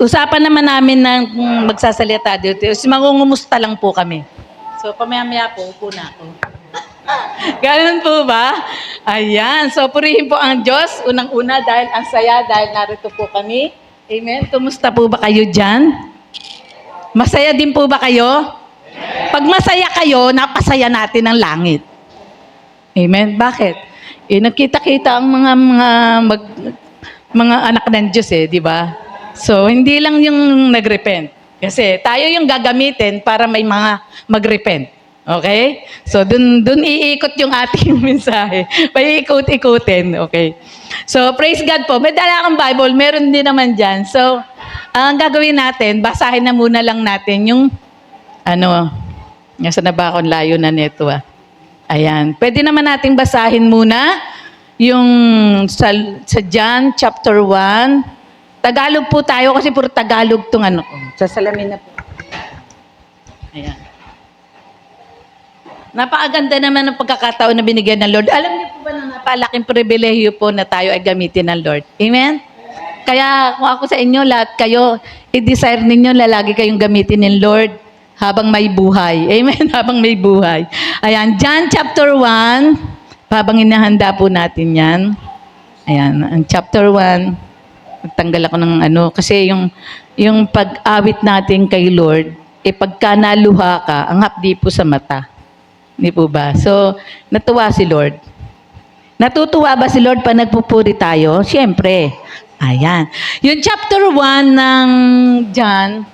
Usapan naman namin na magsasalita dito. Mangungumusta lang po kami. So, pamaya-maya po, upo na ako. Ganun po ba? Ayan. So, purihin po ang Diyos. Unang-una dahil ang saya, dahil narito po kami. Amen. Kumusta po ba kayo dyan? Masaya din po ba kayo? Pag masaya kayo, napasaya natin ang langit. Amen. Bakit? Nagkita-kita ang mga anak ng Diyos di ba? So, hindi lang yung nag-repent. Kasi tayo yung gagamitin para may mga mag-repent. Okay? So, dun iikot yung ating mensahe. Paiikot-ikutin. Okay? So, praise God po. May dala kang Bible. Meron din naman dyan. So, ang gagawin natin, basahin na muna lang natin yung nasa na ba akong layo na neto Ayan. Pwede naman nating basahin muna yung sa John chapter 1. Tagalog po tayo kasi puro Tagalog itong Sa salamin na po. Ayan. Napakaganda naman ng pagkakataon na binigyan ng Lord. Alam niyo po ba na napalaking pribilehiyo po na tayo ay gamitin ng Lord? Amen? Kaya kung ako sa inyo, lahat kayo, i-desire ninyo lalagi kayong gamitin ng Lord habang may buhay. Amen? Habang may buhay. Ayan. John chapter 1. Habang inahanda po natin yan. Ayan. Ang chapter 1. Magtanggal ako ng kasi yung pag-awit natin kay Lord, pagka naluha ka, ang hapdi po sa mata. Hindi po ba? So, natuwa si Lord. Natutuwa ba si Lord pa nagpupuri tayo? Siyempre. Ayan. Yung chapter 1 ng John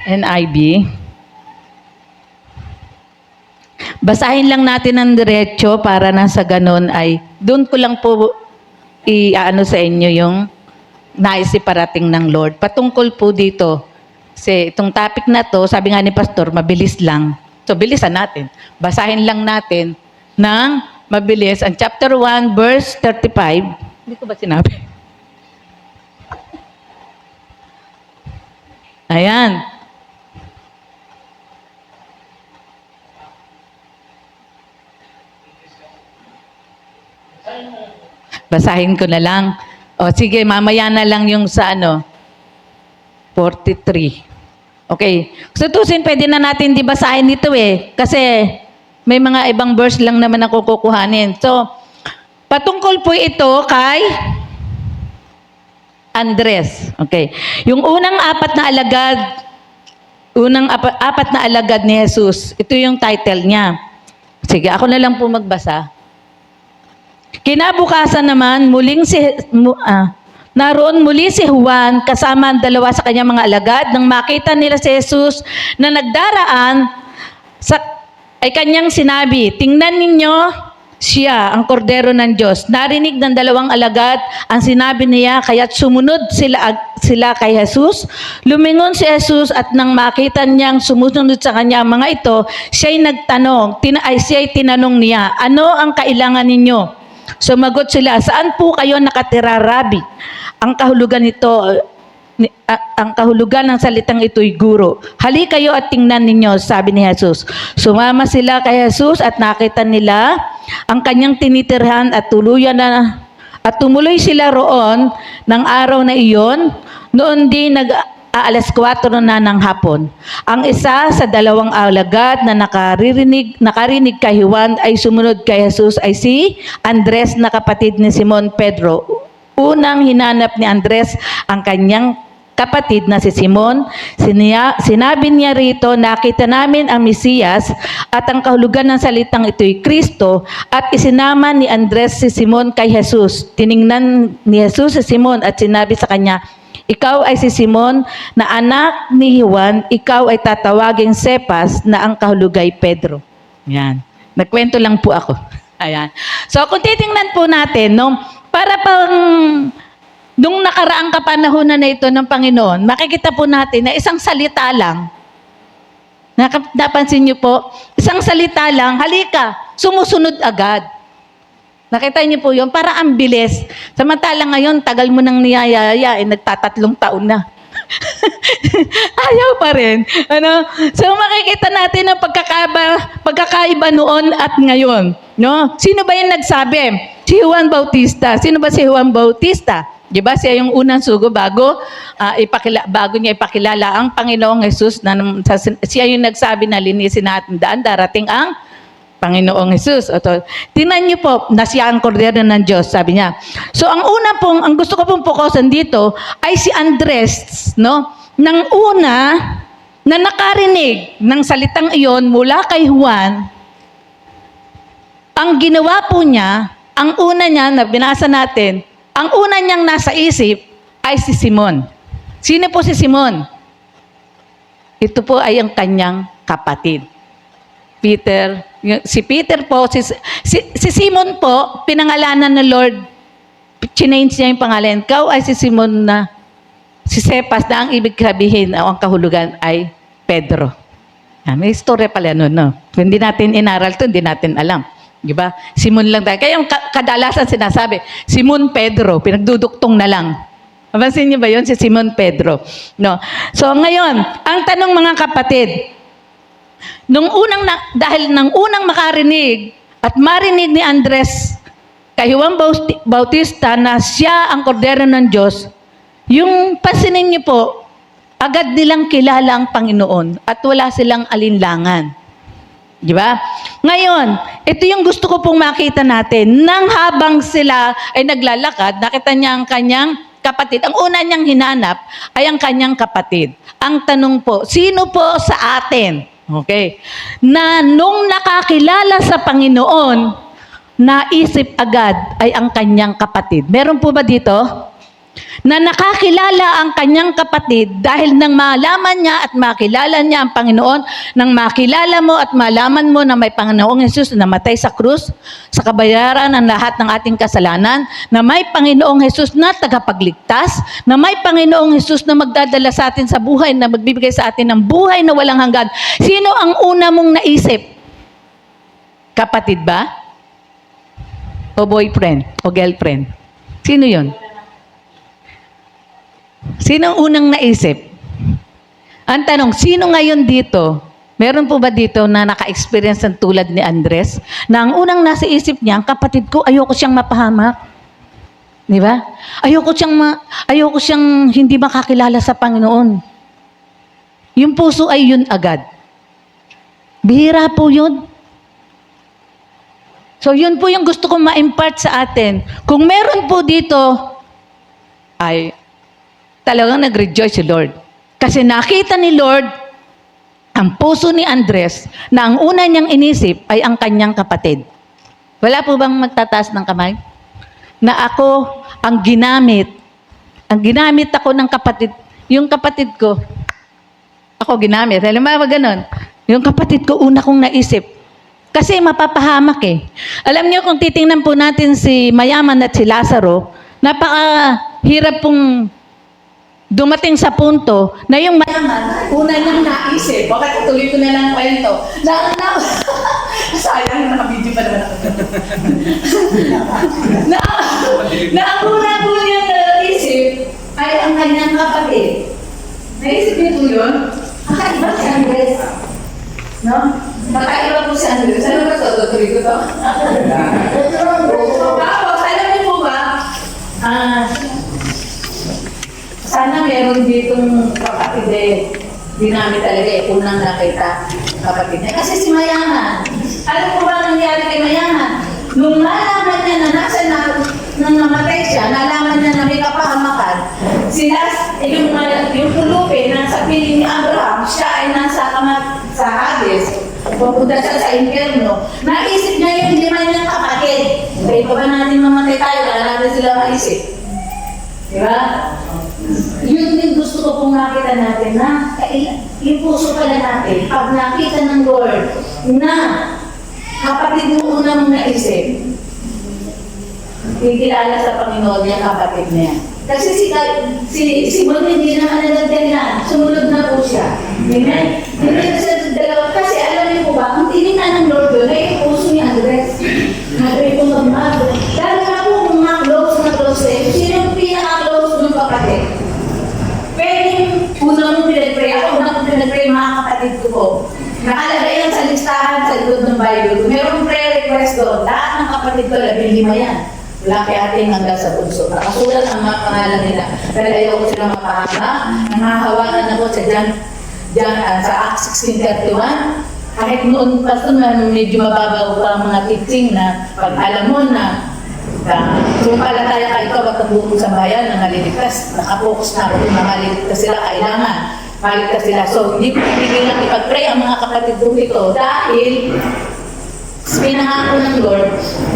NIV, basahin lang natin ng diretso para na sa ganun ay, doon ko lang po sa inyo yung naisiparating ng Lord. Patungkol po dito. Kasi itong topic na to, sabi nga ni Pastor, mabilis lang. So, bilisan natin. Basahin lang natin ng mabilis. Ang chapter 1, verse 35. Hindi ko ba sinabi? Ayan. Basahin ko na lang. O sige, mamaya na lang yung sa 43. Okay. So, tusin, pwede na natin di basahin ito kasi may mga ibang verse lang naman ako kukuhanin. So, patungkol po ito kay Andres. Okay. Yung unang apat na alagad ni Jesus, ito yung title niya. Sige, ako na lang po magbasa. Kinabukasan naman, naroon muli si Juan kasama ang dalawa sa kanyang mga alagad nang makita nila si Jesus na nagdaraan ay kanyang sinabi, tingnan ninyo siya, ang kordero ng Diyos. Narinig ng dalawang alagad ang sinabi niya, kaya't sumunod sila kay Jesus. Lumingon si Jesus at nang makita niyang sumusunod sa kanya mga ito, siya'y tinanong niya, ano ang kailangan ninyo? Sumagot sila, saan po kayo nakatira, Rabi? Ang kahulugan ng salitang ito'y guro. Hali kayo at tingnan ninyo, sabi ni Jesus. Sumama sila kay Jesus at nakita nila ang kanyang tinitirhan at tumuloy sila roon ng araw na iyon. Noon din alas 4 na ng hapon. Ang isa sa dalawang alagad na nakarinig kay Juan ay sumunod kay Jesus ay si Andres na kapatid ni Simon Pedro. Unang hinanap ni Andres ang kanyang kapatid na si Simon. Sinabi niya rito, nakita namin ang Mesiyas at ang kahulugan ng salitang ito'y Kristo at isinama ni Andres si Simon kay Jesus. Tiningnan ni Jesus si Simon at sinabi sa kanya, ikaw ay si Simon na anak ni Juan, ikaw ay tatawaging Cephas na ang kahulugay Pedro. Yan. Nagkwento lang po ako. Ayan. So kung titingnan po natin, para pang nung nakaraang kapanahonan na ito ng Panginoon, makikita po natin na isang salita lang. Napansin niyo po, isang salita lang, halika, sumusunod agad. Nakita niyo po yun? Para ang bilis. Samantala ngayon, tagal mo nang niyayaya, nagtatatlong taon na. Ayaw pa rin. So makikita natin ang pagkakaiba noon at ngayon. No? Sino ba yung nagsabi? Si Juan Bautista. Sino ba si Juan Bautista? Di ba? Siya yung unang sugo bago bago niya ipakilala ang Panginoong Hesus na siya yung nagsabi na linisin natin daan, darating ang Panginoong Hesus. Tingnan niyo po na siya ang kordero ng Diyos, sabi niya. So ang gusto ko pong fokusan dito ay si Andres, no? Nang una na nakarinig ng salitang iyon mula kay Juan, ang ginawa po niya, ang una niya na binasa natin, ang una niyang nasa isip ay si Simon. Sino po si Simon? Ito po ay ang kanyang kapatid. Peter, si Peter po, si Simon po, pinangalanan ng Lord, change niya yung pangalan. Ikaw ay si Simon na, si Cephas na ang ibig sabihin, ang kahulugan ay Pedro. May istorya pala nun, no? Kung hindi natin inaral to, hindi natin alam. Diba? Simon lang tayo. Kaya yung kadalasan sinasabi, Simon Pedro, pinagduduktong na lang. Mapansin niyo ba yun? Si Simon Pedro. No? So ngayon, ang tanong mga kapatid, dahil nang unang makarinig at marinig ni Andres kay Juan Bautista na siya ang kordero ng Diyos, yung pansinin niyo po, agad nilang kilala ang Panginoon at wala silang alinlangan. Di ba? Ngayon, ito yung gusto ko pong makita natin. Nang habang sila ay naglalakad, nakita niya ang kanyang kapatid. Ang una niyang hinanap ay ang kanyang kapatid. Ang tanong po, sino po sa atin? Okay. Na nung nakakilala sa Panginoon, naisip agad ay ang kanyang kapatid. Meron po ba dito? Na nakakilala ang kanyang kapatid dahil nang malaman niya at makilala niya ang Panginoon, nang makilala mo at malaman mo na may Panginoong Hesus na namatay sa krus, sa kabayaran ng lahat ng ating kasalanan, na may Panginoong Hesus na tagapagligtas, na may Panginoong Hesus na magdadala sa atin sa buhay, na magbibigay sa atin ng buhay na walang hanggan. Sino ang una mong naisip? Kapatid ba? O boyfriend? O girlfriend? Sino yon? Sino ang unang naisip? Ang tanong, sino ngayon dito? Meron po ba dito na naka-experience ng tulad ni Andres? Na ang unang nasa isip niya, ang kapatid ko, ayoko siyang mapahamak. Di ba? Ayoko siyang hindi makakilala sa Panginoon. Yung puso ay yun agad. Bihira po yun. So yun po yung gusto kong ma-impart sa atin. Kung meron po dito, ay talagang nag-rejoice si Lord. Kasi nakita ni Lord ang puso ni Andres na ang una niyang inisip ay ang kanyang kapatid. Wala po bang magtataas ng kamay? Na ako ang ginamit ako ng kapatid, yung kapatid ko, ako ginamit. Alam mo ba ganun? Yung kapatid ko, una kong naisip. Kasi mapapahamak eh. Alam niyo kung titingnan po natin si Mayaman at si Lazaro, napakahirap pong dumating sa punto na yung mayaman, una niyang naisip, bakit tuloy ko na lang kwento, sayang na naka-video pa naman ako. na ang una po niyang naisip ay ang kanyang kapatid. Naisip niyo po yun? Kakaiba si Andres. No? Kakaiba po si Andres. Ano ba ito? Tutuloy ko ito? Tapos, alam niyo po ba, sana meron ditong kapatid di namin talaga unang nakita kapatid niya. Kasi si Mayaman, alam ko ba nangyari kay Mayaman? Nung nalaman niya na nang namatay siya, nalaman niya na may kapahamakan, yung pulupi na sa piling ni Abraham, siya ay nasa sa Hades, pupunta siya sa impyerno. Naisip niya yung lima niyang kapatid. Kaya pa ba natin mamatay tayo, wala natin sila maisip. Diba? Yun din gusto ko pong nakita natin na yung puso pala natin, pag nakita ng Lord na kapatid mo una mong naisip, kikilala sa Panginoon niya kapatid niya. Kasi si Simon hindi naman nadagdagan, sumunod na po siya. Amen? Hindi na siya dalawa. Kasi alam niyo po ba, kung tinignan ng Lord doon, ay yung puso ni Andres. Nagay kong magmahal. Dahil na po kung close na close eh, sino yung pinaka-close ng kapatid? Pwedeng una mong pinag-pray. Ako una mong pinag-pray mga kapatid ko po. Nakalagay yan sa listahan sa likod ng Bible. Merong prayer request doon. Lahat ng kapatid ko, 15 yan. Mula kay ating hanggang sa bunso. Nakasulat ang mga pangalan nila. Dahil ayaw ko sila mapahama. Nangahawanan ako sa sa Acts 16:31. Kahit noon pa medyo mababaw pa ang mga teaching na pag alam mo na sumpalataya ka ikaw at ang sa bayan na naliligtas, nakapokus na ako na maliligtas sila, kailangan maligtas sila. So, hindi ko pipigilan ipag-pray ang mga kapatid ko ito dahil pinangako ng Lord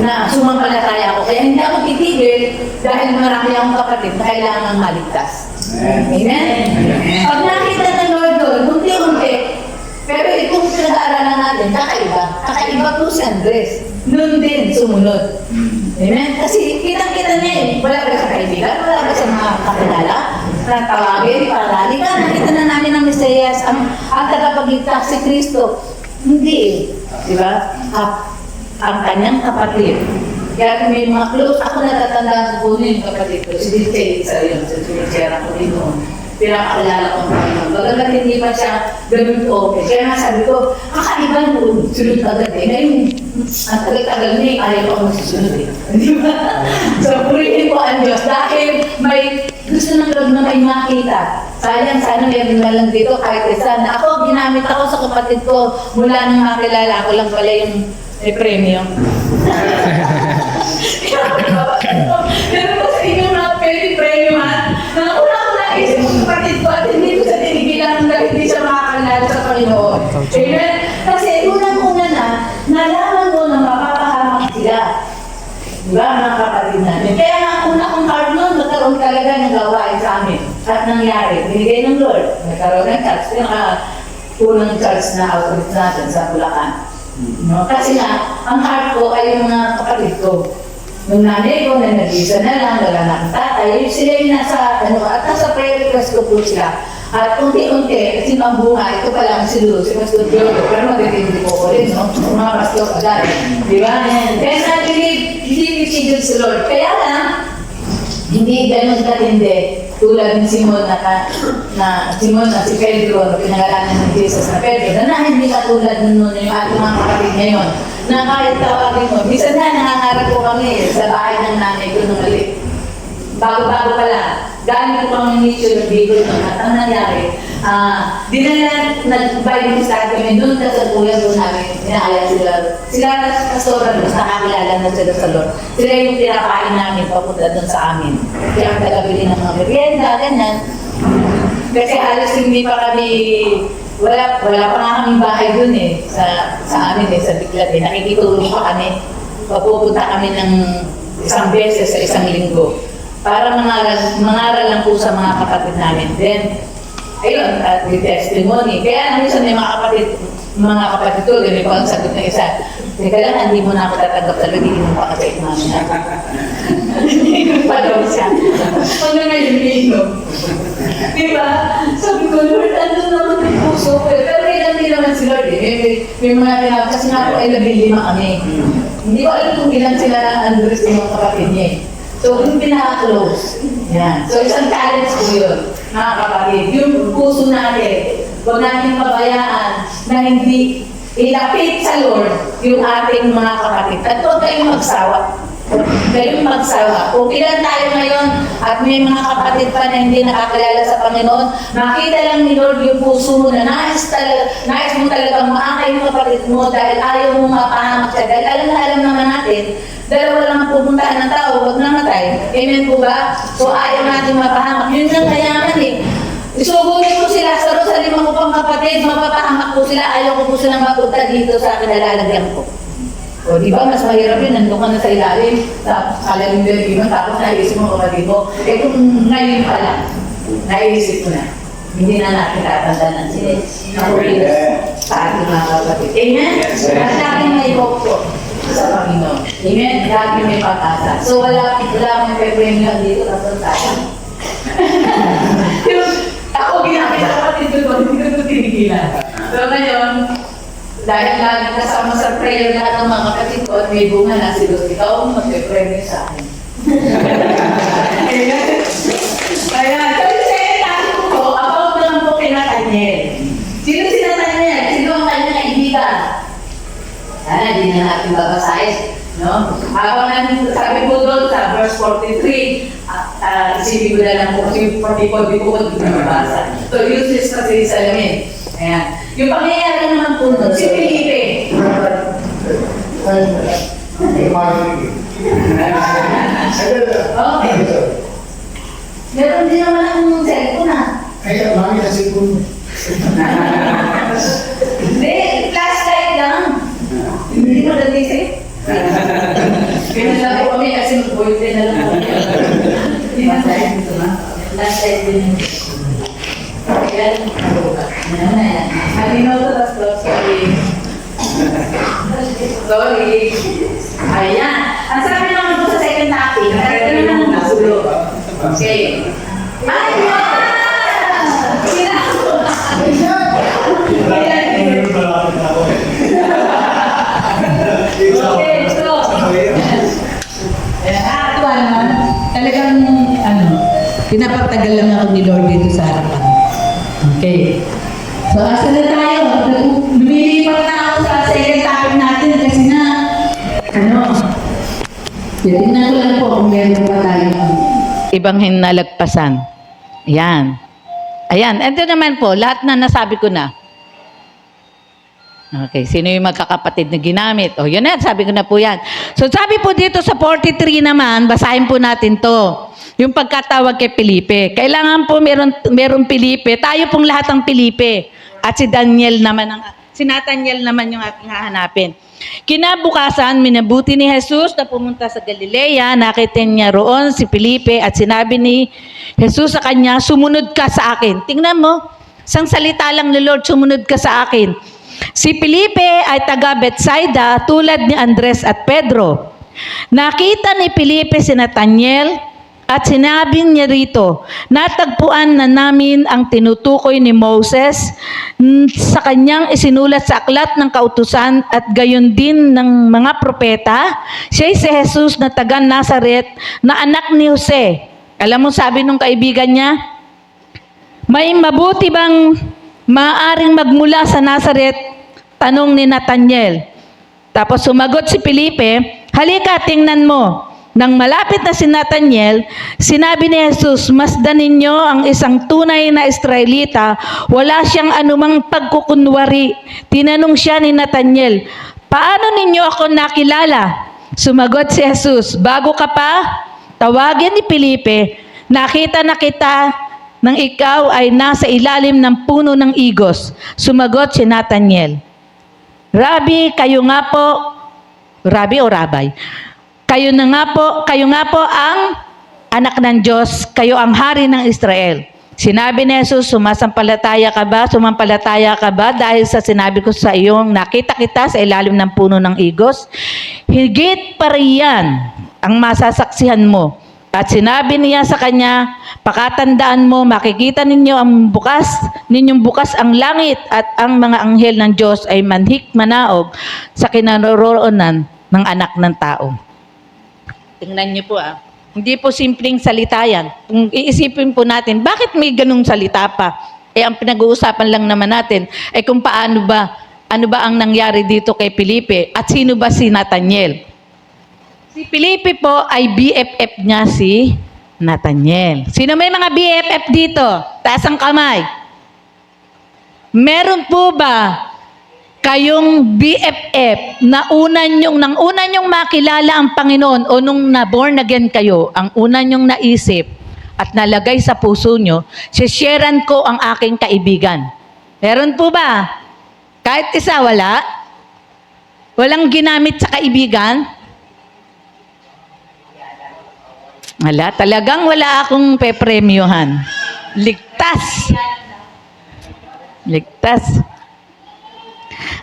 na sumampalataya ako. Kaya hindi ako titigil dahil marami akong kapatid na kailangan maligtas. Amen? Pag nakita ng Lord doon, unti-unti, pero itong pinag-aaralan natin, kakaiba. Kakaiba po si Andres. Noon din, sumunod. Amen? Kasi kitang-kita niya eh. Wala ba sa kaibigan? Wala ba sa mga kakilala? Na tawagin, parali ka. Nakita na namin ang Mesiyas, ang tagapagligtas si Kristo. Hindi eh. Diba? Ang kanyang kapatid. Kaya kung may mga close, ako natatandaan ko yung kapatid ko. Si DJ, isa yun. Si Sierra ko din noon. Pinakaalala ko naman. Bagagat hindi pa siya ganun okay. Kaya nga sabi ko, kakaiba noon. Sunod agad eh. Ngayon, ang tagal-tagal niya eh, ayaw ako masusunod eh. Di ba? So, purihin ko ang Diyos. Dahil may gusto ng Lord na may makita. Sayang, sana meron na lang dito kahit isa na ako, ginamit ako sa kapatid ko mula nang makilala. Ako lang pala yung may premyo. Pero po sa inyo mga pwede premyo ha, na una ko naisip yung kapatid ko at hindi ko sa tinigilan dahil hindi siya makakalala sa Panginoon. Amen? Kasi unang-una na, nalaman mo na mapapahamak sila. Diba, mga kapatid namin? Kaya nga, una kong card noon, nagkaroon talaga ng gawain sa amin. At nangyari, binigay ng Lord. Nagkaroon ng church. Yung unang church na outreach natin sa Bulacan. No? Kasi nga, ang heart ko ay yung mga kapatid ko. Nung nanay ko na nag-isa na lang, wala na akong tatay, sila yung nasa, at nasa prayer request ko po sila. At unti-unti, sino ang bunga, ito pa lang si Lulu, si Pastor Diolo, pero magtitindi po ko rin, no? Mga pastor agad. Di ba? Kaya na-believe, hindi itigil si Lord. Kaya lang, hindi ganun katindi. Tulad ni Simon na si Pedro, na pinangalanan ng Jesus na Pedro, na hindi katulad nun yung ating mga kapatid ngayon. Na kahit tawagin mo, minsan na nangangarap ko kami sa bahay ng nanay ko nung mali. Bago-bago pala, galing ko pang initial ng Bicol nun. At ang nangyari, di na nag-Bible study kami doon sa kuya doon namin, inaaya sila. Sila pastoran doon, nakakilala na sila sa Lord. Sila yung tinapain namin papunta doon sa amin. Kaya ang tagabili ng mga merienda, ganyan. Kasi halos hindi pa kami, wala pa nga kaming bahay doon eh, sa amin eh, sa Biclat eh. Nakikitulong pa kami. Papupunta kami ng isang beses sa isang linggo. Para mangaral lang po sa mga kapatid namin. Then, ayun, at with testimony. Kaya minsan may mga kapatid ko, ganun pa ang sagot ng isa. Teka lang, hindi mo na ako tatanggap talaga, hindi mo pa kasi mami na. Hindi pa daw siya. Hanggang ngayon, inom. Diba? Sabi ko, Lord, ano naman yung puso ko? Pero hindi naman si Lord eh. May mga tinawag, kasi nga po ay 15 kami. Hindi ko alam kung ilan sila Andres yung mga kapatid niya eh. So, yung pinaka-close. Yan. So, isang challenge ko yun, mga kapatid. Yung puso natin, huwag natin pabayaan na hindi ilapit sa Lord yung ating mga kapatid. At huwag kayong magsawa. Kung ilan tayo ngayon at may mga kapatid pa na hindi nakakilala sa Panginoon, makita lang ni Lord yung puso mo na nais mo talagang maakay yung kapatid mo dahil ayaw mo mapahamak siya. Dahil alam naman natin, dalawa lang ang pupuntaan ng tao, huwag namatay. Amen po ba? So ayaw natin mapahamak. Yun ang kayaman eh. Isugunin ko sila sa Rosalim ko pang kapatid, mapapahamak po sila, ayaw ko po silang mapunta dito sa kinalalagyan ko. O di ba, mas mahirap yun, nandun ka na sa ilalim, tapos kalalim mo, tapos naisip mo kapatid mo. Eh kung ngayon pa lang, naisip ko na, hindi na natin tatandaan sila. Nakulilos sa ating mga kapatid. Amen? At laging may hope po sa Panginoon. Amen? Laging may pag-asa. So wala akong pe-premium dito, tapos tayo. Ako ginamit sa kapatid ko, hindi ko tinigilan. So ngayon, dahil lagi kasama sa prayer lahat ng mga kapatid ko at may bunga na si Lord, ikaw ang magpe-premium sa akin. Kaya, sabi sa inyo ko, about naman po kay Nathaniel. Sino si Nathaniel? Sino ang kanyang kaibigan? Sana, hindi na natin babasahin. No? Habang sabi po doon sa verse 43, isipin ko na lang po, 44, di ko nabasa. So, useless kasi sa salamin. Ayan. Yung pangyayari naman po doon, si Felipe. Okay. Meron din naman akong cellphone ha. Kaya mami na cellphone mo. Hindi, flashlight lang. Hindi mo natisip. Pinala ko kami kasi mag-boyfriend na lang kami. Flashlight dito na. Flashlight din. Ayan. Ayan. Malinaw to, tapos sorry. Sorry. Ayan. Ang sabi naman po sa second topic, kaya naman ang nasulo. Okay. Ayan! Okay, so. Actual naman, talagang, pinapatagal lang ako ni Lord dito sa harapan. Okay. So, asa na tayo? Lumilipat na ako sa second topic natin kasi na, titignan ko lang po kung meron pa tayo. Ibang hinalagpasan. Ayan. Ayan. Ito naman po, lahat na nasabi ko na. Okay, sino yung magkakapatid na ginamit? O, yun na, sabi ko na po yan. So, sabi po dito sa 43 naman, basahin po natin to. Yung pagkatawag kay Felipe. Kailangan po meron Felipe. Tayo pong lahat ang Felipe. At si Daniel naman, si Nathaniel naman yung aking hahanapin. Kinabukasan, minabuti ni Jesus na pumunta sa Galilea. Nakita niya roon si Felipe at sinabi ni Jesus sa kanya, sumunod ka sa akin. Tingnan mo, isang salita lang ni Lord, sumunod ka sa akin. Si Felipe ay taga Bethsaida tulad ni Andres at Pedro. Nakita ni Felipe si Nathaniel at sinabi niya rito, natagpuan na namin ang tinutukoy ni Moses sa kanyang isinulat sa aklat ng kautusan at gayon din ng mga propeta. Siya si Jesus na taga Nazaret na anak ni Jose. Alam mo sabi nung kaibigan niya, may mabuti bang maaring magmula sa Nazaret? Tanong ni Nathaniel. Tapos sumagot si Felipe, halika tingnan mo. Nang malapit na si Nathaniel, sinabi ni Jesus, masdan ninyo ang isang tunay na Israelita, wala siyang anumang pagkukunwari. Tinanong siya ni Nathaniel, paano ninyo ako nakilala? Sumagot si Jesus, bago ka pa tawagin ni Felipe, nakita na kita nang ikaw ay nasa ilalim ng puno ng igos. Sumagot si Nathaniel, Rabbi, kayo nga po, Rabbi o Rabay, kayo nga po ang anak ng Diyos, kayo ang hari ng Israel. Sinabi ni Jesus, sumampalataya ka ba dahil sa sinabi ko sa iyong nakita kita sa ilalim ng puno ng igos? Higit pa riyan ang masasaksihan mo. At sinabi niya sa kanya, pakatandaan mo, makikita ninyong bukas ang langit at ang mga anghel ng Diyos ay manhik manaog sa kinaroroonan ng anak ng tao. Tingnan niyo po Hindi po simpleng salita yan. Kung iisipin po natin, bakit may ganung salita pa? Ang pinag-uusapan lang naman natin ay kung ano ba ang nangyari dito kay Felipe at sino ba si Nathaniel. Si Felipe po ay BFF niya si Nathaniel. Sino may mga BFF dito? Taas ang kamay. Meron po ba kayong BFF na nang una nyong makilala ang Panginoon o nung na-born again kayo, ang una nyong naisip at nalagay sa puso nyo, sharean ko ang aking kaibigan. Meron po ba? Kahit isa, wala? Walang ginamit sa kaibigan? Wala. Talagang wala akong pepremyohan. Ligtas. Ligtas.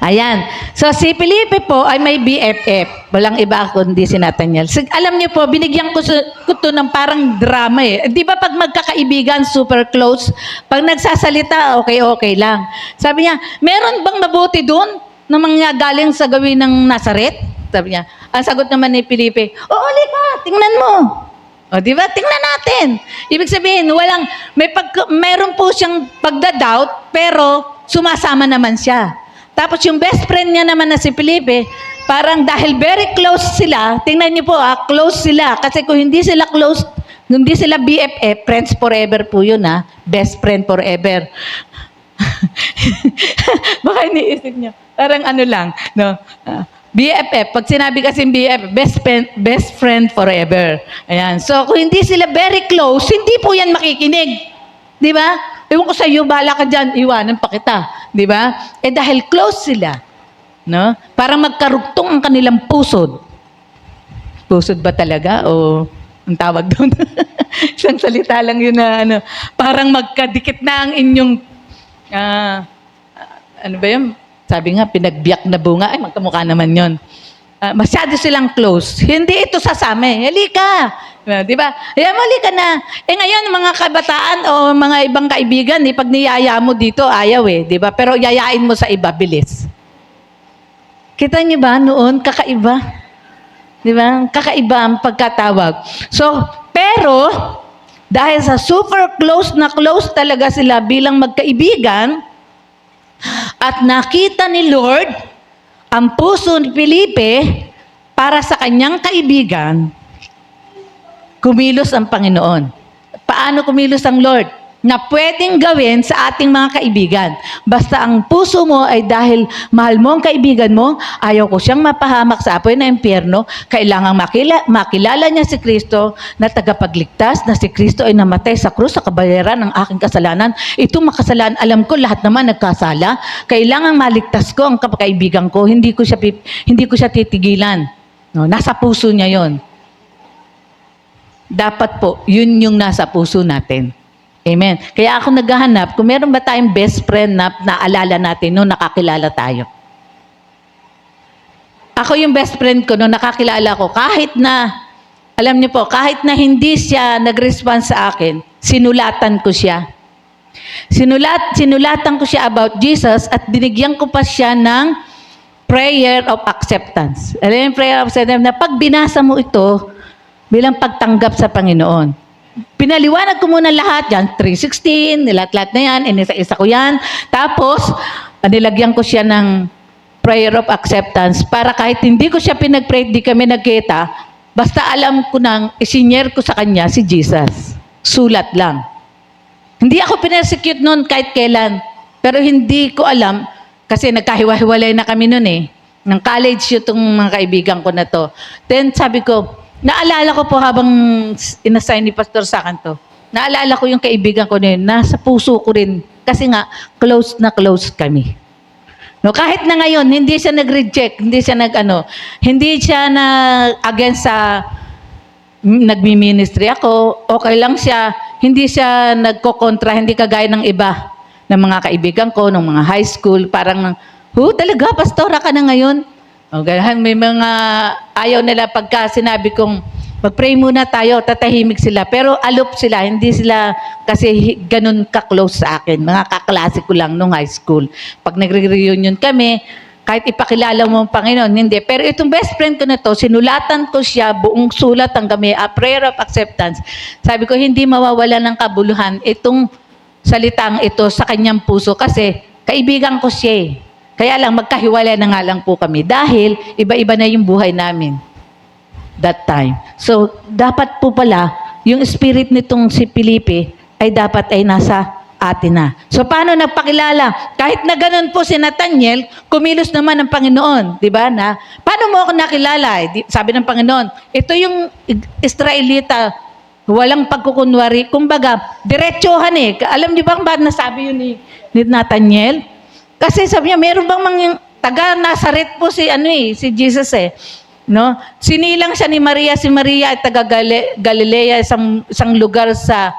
Ayan. So, si Felipe po ay may BFF. Walang iba kundi si Nathaniel. Alam niyo po, binigyan ko to ng parang drama Di ba pag magkakaibigan, super close, pag nagsasalita, okay lang. Sabi niya, meron bang mabuti doon na mga galing sa gawin ng Nazaret? Sabi niya. Ang sagot naman ni Felipe, halika, tingnan mo. Di ba? Tingnan natin. Ibig sabihin, meron po siyang pagda-doubt, pero sumasama naman siya. Tapos yung best friend niya naman na si Felipe, parang dahil very close sila, tingnan niyo po close sila. Kasi kung hindi sila close, hindi sila BFF, friends forever po yun best friend forever. Baka iniisip niyo, parang ano lang, no? BFF, pag sinabi kasi BFF, best friend forever. Ayan. So, kung hindi sila very close, hindi po yan makikinig. Di ba? Ewan ko sa iyo, bahala ka dyan, iwanan pa kita. Di ba? Dahil close sila, no? Para magkarugtong ang kanilang pusod. Pusod ba talaga? O ang tawag doon? Isang salita lang yun na parang magkadikit na ang inyong ano ba yun? Sabi nga, pinagbiyak na bunga. Ay, magkamukha naman yun. Masyado silang close. Hindi ito sasama. Halika. Di ba? Halika na. Ngayon, mga kabataan o mga ibang kaibigan, pag niyaya mo dito, ayaw di ba? Pero yayain mo sa iba, bilis. Kita niyo ba noon? Kakaiba. Di ba? Kakaiba ang pagkatawag. So, pero, dahil sa super close na close talaga sila bilang magkaibigan, at nakita ni Lord ang puso ni Felipe para sa kanyang kaibigan, kumilos ang Panginoon. Paano kumilos ang Lord? Na pwedeng gawin sa ating mga kaibigan. Basta ang puso mo ay dahil mahal mo ang kaibigan mo, ayaw ko siyang mapahamak sa apoy na impyerno, kailangang makilala niya si Kristo na tagapagligtas, na si Kristo ay namatay sa krus sa kabayaran ng aking kasalanan. Itong makasalanan, alam ko lahat naman nagkasala. Kailangang maligtas ko ang kaibigan ko, hindi ko siya titigilan. No, nasa puso niya 'yon. Dapat po, yun yung nasa puso natin. Amen. Kaya ako naghahanap, kung meron ba tayong best friend na naalala natin nung nakakilala tayo. Ako yung best friend ko nung nakakilala ko, kahit na, alam niyo po, kahit na hindi siya nag-respond sa akin, sinulatan ko siya. Sinulatan ko siya about Jesus at binigyan ko pa siya ng prayer of acceptance. Alam yung prayer of acceptance na pag binasa mo ito, bilang pagtanggap sa Panginoon. Pinaliwanag ko muna lahat yan, 3:16, lahat na yan, inisa-isa ko yan. Tapos, nilagyan ko siya ng prayer of acceptance para kahit hindi ko siya pinag-pray, di kami nagkita, basta alam ko nang isinyer ko sa kanya si Jesus. Sulat lang. Hindi ako pinersecute noon kahit kailan. Pero hindi ko alam, kasi nagkahiwa-hiwalay na kami noon Ng college itong mga kaibigan ko na to. Then sabi ko, naalala ko po habang inassign ni Pastor sa akin to, naalala ko yung kaibigan ko na yun, nasa puso ko rin. Kasi nga, close na close kami. No, kahit na ngayon, hindi siya nag-reject, hindi siya against sa nagmi-ministry ako, okay lang siya, hindi siya nagko-kontra, hindi kagaya ng iba, ng mga kaibigan ko, ng mga high school, parang, talaga, pastora ka na ngayon? Okay, may mga ayaw nila pagka sinabi kong mag-pray muna tayo, tatahimik sila. Pero aloof sila, hindi sila kasi ganun ka-close sa akin. Mga kaklase ko lang nung high school. Pag nagre-reunion kami, kahit ipakilala mo ang Panginoon, hindi. Pero itong best friend ko na to, sinulatan ko siya, buong sulat hanggang may prayer of acceptance. Sabi ko, hindi mawawala ng kabuluhan itong salitang ito sa kanyang puso kasi kaibigan ko siya Kaya lang, magkahiwalay na nga lang po kami dahil iba-iba na yung buhay namin that time. So, dapat po pala, yung spirit nitong si Felipe ay dapat ay nasa atin na. So, paano nagpakilala? Kahit na ganun po si Nathaniel, kumilos naman ng Panginoon. Di ba? Paano mo ako nakilala? Sabi ng Panginoon, ito yung Israelita, walang pagkukunwari. Kumbaga, diretsohan Alam niyo bang ba nasabi yun ni Nathaniel? Kasi sabi niya, meron bang taga Nazaret po si Jesus No? Sinilang siya ni Maria. Si Maria ay taga Galilea, isang lugar sa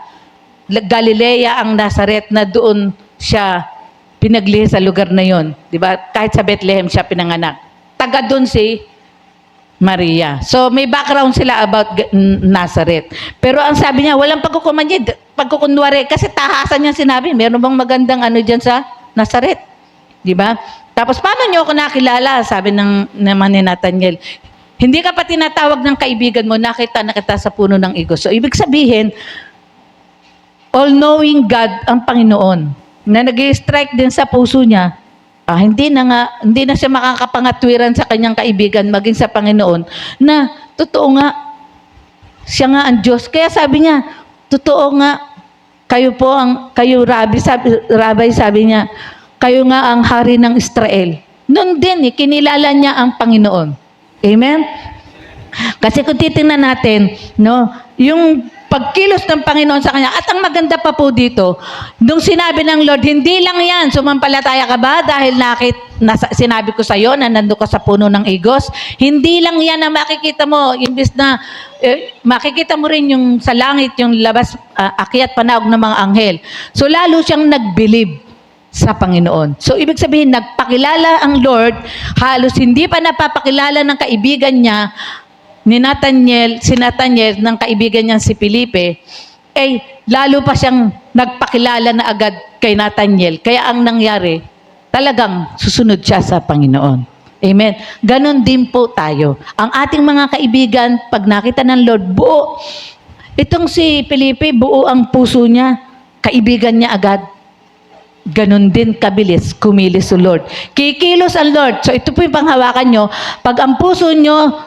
Galilea ang Nazaret na doon siya pinaglihi sa lugar na yon. Diba? Kahit sa Bethlehem siya pinanganak. Taga doon si Maria. So may background sila about Nazareth. Pero ang sabi niya, walang pagkukunwari kasi tahasan niya sinabi, meron bang magandang dyan sa Nazareth? Diba? Tapos, paano niyo ako nakilala? Sabi naman ni Nathaniel, hindi ka pa tinatawag ng kaibigan mo, nakita sa puno ng igo. So, ibig sabihin, all-knowing God ang Panginoon, na nag-strike din sa puso niya, hindi na siya makakapangatwiran sa kanyang kaibigan, maging sa Panginoon, na totoo nga, siya nga ang Diyos. Kaya sabi niya, totoo nga, kayo Rabbi, sabi niya, kayo nga ang hari ng Israel. Noon din, kinilala niya ang Panginoon. Amen? Kasi kung titingnan natin, no, yung pagkilos ng Panginoon sa kanya, at ang maganda pa po dito, nung sinabi ng Lord, hindi lang yan, sumampalataya ka ba dahil sinabi ko sa iyo na nandun ka sa puno ng igos? Hindi lang yan na makikita mo, imbis na makikita mo rin yung sa langit, yung labas, akyat panawag ng mga anghel. So lalo siyang nag-believe sa Panginoon. So ibig sabihin, nagpakilala ang Lord, halos hindi pa napapakilala ng kaibigan niya, si Nathaniel ng kaibigan niyang si Felipe, lalo pa siyang nagpakilala na agad kay Nathaniel. Kaya ang nangyari, talagang susunod siya sa Panginoon. Amen. Ganon din po tayo. Ang ating mga kaibigan, pag nakita ng Lord, buo. Itong si Felipe, buo ang puso niya. Kaibigan niya agad. Ganon din kabilis, kumilos si Lord. Kikilos ang Lord. So ito po yung panghawakan nyo. Pag ang puso nyo,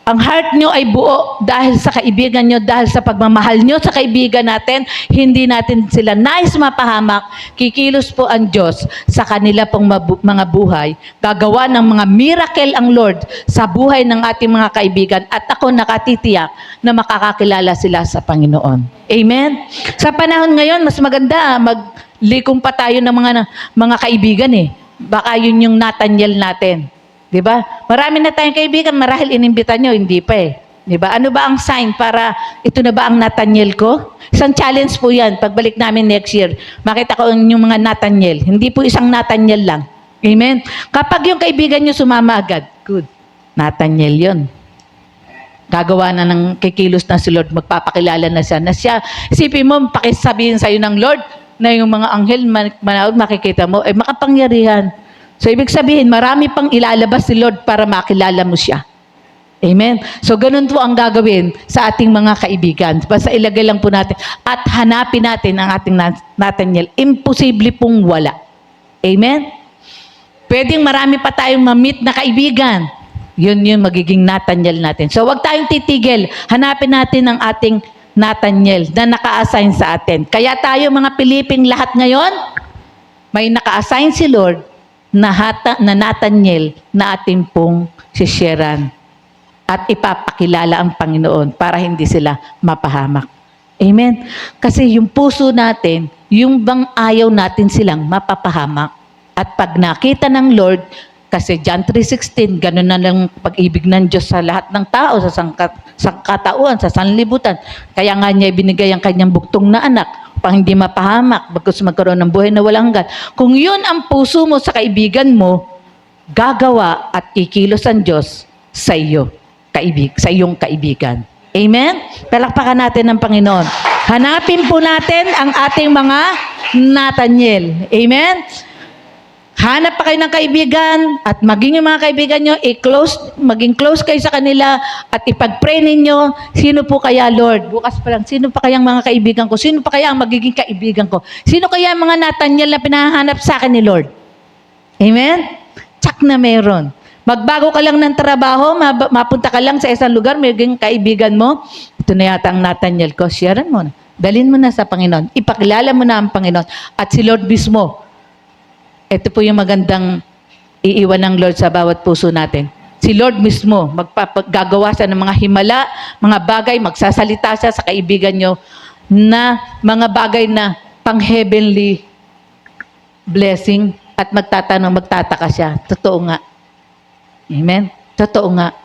ang heart nyo ay buo dahil sa kaibigan nyo, dahil sa pagmamahal nyo sa kaibigan natin, hindi natin sila nais mapahamak, kikilos po ang Diyos sa kanila pong mga buhay. Gagawa ng mga miracle ang Lord sa buhay ng ating mga kaibigan at ako nakatitiyak na makakakilala sila sa Panginoon. Amen? Sa panahon ngayon, mas maganda maglikom pa tayo ng mga kaibigan eh. Baka yun yung Nathaniel natin. Diba? Marami na tayong kaibigan, marahil inimbitan nyo, hindi pa eh. Diba? Ano ba ang sign para ito na ba ang Nathaniel ko? Isang challenge po yan. Pagbalik namin next year, makita ko yung mga Nathaniel. Hindi po isang Nathaniel lang. Amen? Kapag yung kaibigan nyo sumama agad, good. Nathaniel yun. Gagawa na ng kikilos na si Lord, magpapakilala na siya. Isipin mo, pakisabihin sa'yo ng Lord na yung mga anghel, manood, makikita mo, makapangyarihan. So, ibig sabihin, marami pang ilalabas si Lord para makilala mo siya. Amen? So, ganun po ang gagawin sa ating mga kaibigan. Basta ilagay lang po natin at hanapin natin ang ating Nathaniel. Imposible pong wala. Amen? Pwedeng marami pa tayong ma-meet na kaibigan. Yun yung magiging Nathaniel natin. So, wag tayong titigil. Hanapin natin ang ating Nathaniel na naka-assign sa atin. Kaya tayo mga Piliping lahat ngayon, may naka-assign si Lord na Nathaniel na ating pong sisharean at ipapakilala ang Panginoon para hindi sila mapahamak. Amen? Kasi yung puso natin, yung bang ayaw natin silang mapapahamak. At pag nakita ng Lord, kasi John 3:16, ganun na lang pag-ibig ng Diyos sa lahat ng tao, sa sangkatauhan, sa sanlibutan. Kaya nga niya ibinigay ang kanyang buktong na anak, pang hindi mapahamak, bagkus magkaroon ng buhay na walang hanggan. Kung yun ang puso mo sa kaibigan mo, gagawa at kikilos ang Diyos sa iyo, sa iyong kaibigan. Amen? Palakpakan natin ng Panginoon. Hanapin po natin ang ating mga Nathaniel. Amen? Hanap pa kayo ng kaibigan at maging yung mga kaibigan nyo, maging close kayo sa kanila at ipag-pray ninyo, sino po kaya Lord? Bukas pa lang, sino pa kaya ang mga kaibigan ko? Sino pa kaya ang magiging kaibigan ko? Sino kaya ang mga Nathaniel na pinahanap sa akin ni Lord? Amen? Tsak na meron. Magbago ka lang ng trabaho, mapunta ka lang sa isang lugar, magiging kaibigan mo, ito na yata ang Nathaniel ko, sharean mo na. Dalhin mo na sa Panginoon. Ipakilala mo na ang Panginoon. At si Lord mismo, ito po yung magandang iiwan ng Lord sa bawat puso natin. Si Lord mismo, gagawa siya ng mga himala, mga bagay, magsasalita siya sa kaibigan nyo na mga bagay na pang-heavenly blessing at magtataka siya. Totoo nga. Amen? Totoo nga.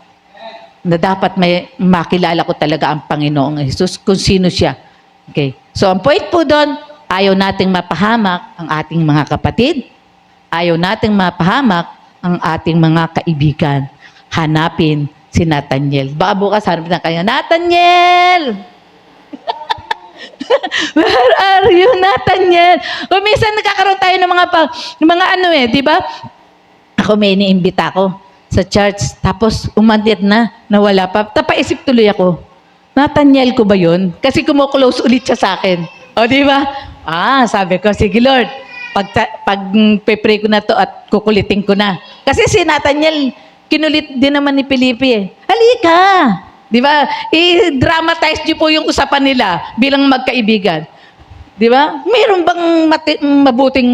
Na dapat may makilala ko talaga ang Panginoong Jesus kung sino siya. Okay. So, ang point po doon, ayaw nating mapahamak ang ating mga kapatid. Ayaw nating mapahamak ang ating mga kaibigan. Hanapin si Nathaniel. Baka bukas hanapin na kayo, Nathaniel! Where are you, Nathaniel? O minsan nagkakaroon tayo ng mga ano di ba? Ako may iniimbita ko sa church, tapos umandir na, nawala pa. Tapaisip tuloy ako, Nathaniel ko ba yun? Kasi kumuklose ulit siya sa akin. O di ba? Sabi ko, sige Lord, pag pe-pray ko na to at kukulitin ko na. Kasi si Nathaniel, kinulit din naman ni Felipe eh. Halika! Di ba? I-dramatize niyo po yung usapan nila bilang magkaibigan. Di ba? Mayroon bang mabuting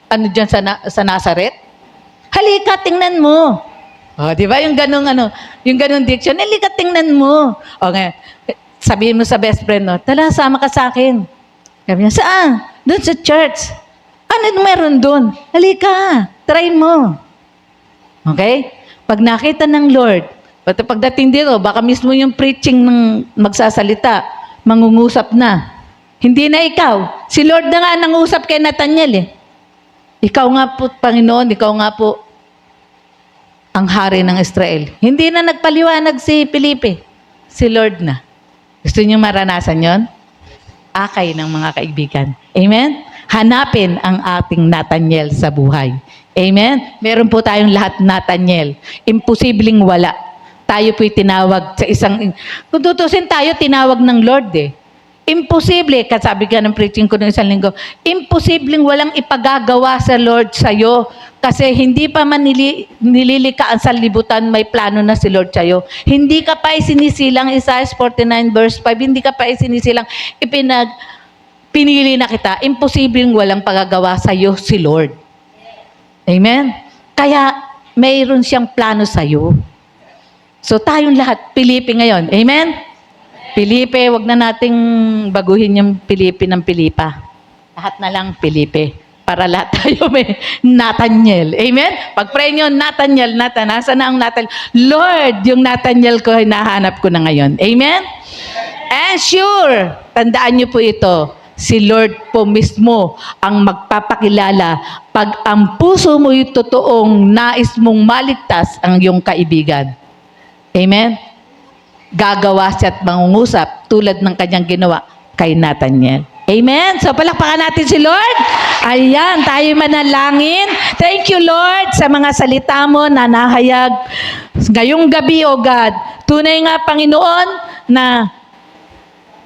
ano dyan sa Nazareth? Halika, tingnan mo. Oh, di ba? Yung ganung diction, halika, tingnan mo. Okay. Sabihin mo sa best friend, no, tala, sama ka sa akin. Sabi niya, saan? Doon sa church. Ano meron doon? Halika, try mo. Okay? Pag nakita ng Lord, pagdating dito, baka mismo yung preaching ng magsasalita, mangungusap na. Hindi na ikaw. Si Lord na nga nangusap kay Nathaniel eh. Ikaw nga po, Panginoon, ikaw nga po ang hari ng Israel. Hindi na nagpaliwanag si Felipe. Si Lord na. Gusto niyo maranasan yon? Akay ng mga kaibigan. Amen? Hanapin ang ating Nathaniel sa buhay. Amen? Meron po tayong lahat Nathaniel. Imposibleng wala. Tayo po'y tinawag sa isang... Kung tutusin tayo, tinawag ng Lord eh. Imposible, kasabi ka ng preaching ko ng isang linggo, imposibleng walang ipagagawa sa Lord sa'yo kasi hindi pa man nililikaan sa libutan, may plano na si Lord sa'yo. Hindi ka pa isinisilang, Isaiah 49 verse 5, hindi ka pa isinisilang, pinili na kita. Imposibleng walang pagagawa sa'yo si Lord. Amen? Kaya mayroon siyang plano sa'yo. So tayong lahat, Felipe ngayon. Amen? Felipe, wag na nating baguhin yung Felipe ng Filipa. Lahat na lang Felipe. Para lahat tayo may Nathaniel. Amen? Pag-pray nyo, Nathaniel, nasa na ang Nathaniel? Lord, yung Nathaniel ko, hinahanap ko na ngayon. Amen? And sure, tandaan nyo po ito, si Lord po mismo ang magpapakilala pag ang puso mo yung totoong nais mong maligtas ang iyong kaibigan. Amen? Gagawa siya at mangungusap tulad ng kanyang ginawa kay Nathaniel. Amen? So palakpakan natin si Lord. Ayan, tayo manalangin. Thank you, Lord, sa mga salita mo na nahayag ngayong gabi, O God. Tunay nga, Panginoon, na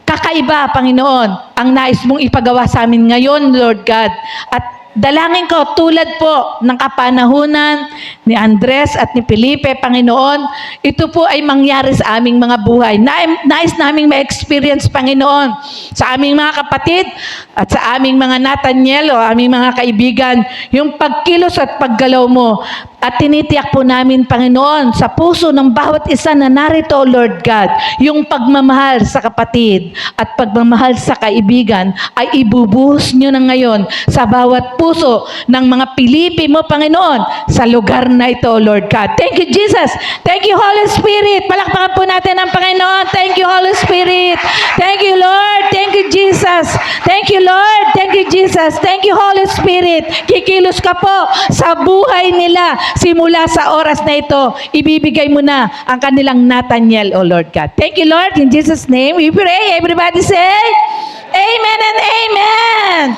kakaiba, Panginoon, ang nais mong ipagawa sa amin ngayon, Lord God. At dalangin ko, tulad po ng kapanahunan ni Andres at ni Felipe, Panginoon, ito po ay mangyari sa aming mga buhay. Nais naming ma-experience, Panginoon, sa aming mga kapatid at sa aming mga Nathaniel o aming mga kaibigan, yung pagkilos at paggalaw mo. At tinitiyak po namin, Panginoon, sa puso ng bawat isa na narito, Lord God, yung pagmamahal sa kapatid at pagmamahal sa kaibigan ay ibubuhos nyo na ngayon sa bawat puso ng mga Pilipi mo, Panginoon, sa lugar na ito, Lord God. Thank you, Jesus. Thank you, Holy Spirit. Palakpakan po natin ang Panginoon. Thank you, Holy Spirit. Thank you, Lord. Thank you, Jesus. Thank you, Lord. Thank you, Jesus. Thank you, Holy Spirit. Kikilos ka po sa buhay nila. Simula sa oras na ito, ibibigay mo na ang kanilang Nathaniel, O Lord God. Thank you, Lord. In Jesus' name, we pray. Everybody say, Amen and Amen.